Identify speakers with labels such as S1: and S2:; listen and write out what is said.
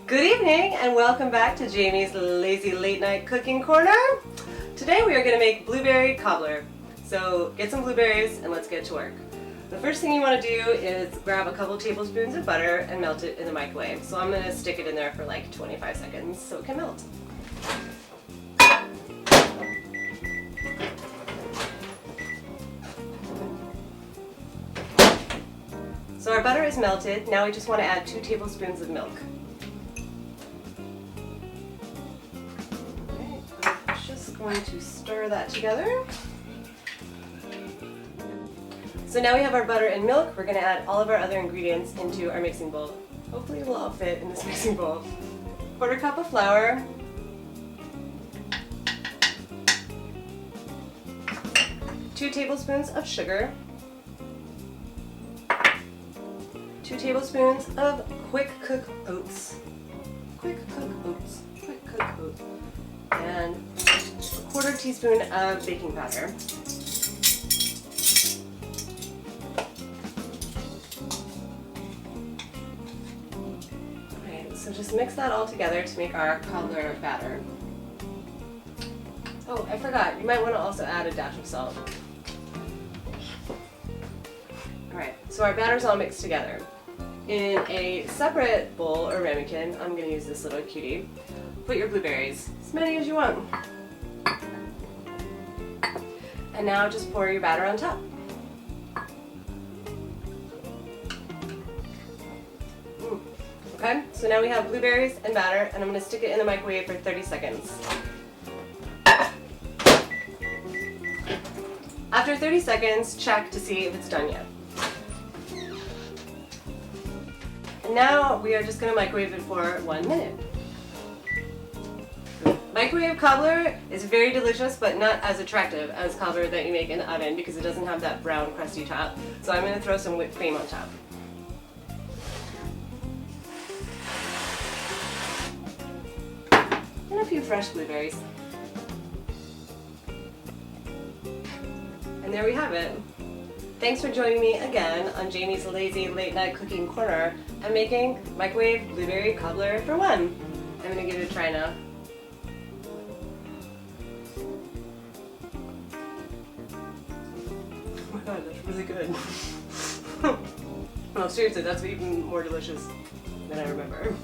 S1: Good evening and welcome back to Jamie's Lazy Late Night Cooking Corner. Today we are going to make blueberry cobbler. So get some blueberries and let's get to work. The first thing you want to do is grab a couple tablespoons of butter and melt it in the microwave. So I'm going to stick it in there for like 25 seconds so it can melt. So our butter is melted. Now we just want to add 2 tablespoons of milk. Going to stir that together. So now we have our butter and milk. We're going to add all of our other ingredients into our mixing bowl. Hopefully it will all fit in this mixing bowl. 1/4 cup of flour, 2 tablespoons of sugar, 2 tablespoons of quick cook oats, and 1/4 teaspoon of baking powder. Alright, so just mix that all together to make our cobbler batter. Oh, I forgot, you might want to also add a dash of salt. Alright, so our batter's all mixed together. In a separate bowl or ramekin, I'm going to use this little cutie. Put your blueberries, as many as you want. And now just pour your batter on top. Okay, so now we have blueberries and batter, and I'm going to stick it in the microwave for 30 seconds. After 30 seconds, check to see if it's done yet. And now we are just going to microwave it for 1 minute. Microwave cobbler is very delicious, but not as attractive as cobbler that you make in the oven because it doesn't have that brown crusty top. So I'm going to throw some whipped cream on top. And a few fresh blueberries. And there we have it. Thanks for joining me again on Jamie's Lazy Late Night Cooking Corner. I'm making microwave blueberry cobbler for 1. I'm going to give it a try now. Oh my god, that's really good. No, seriously, that's even more delicious than I remember.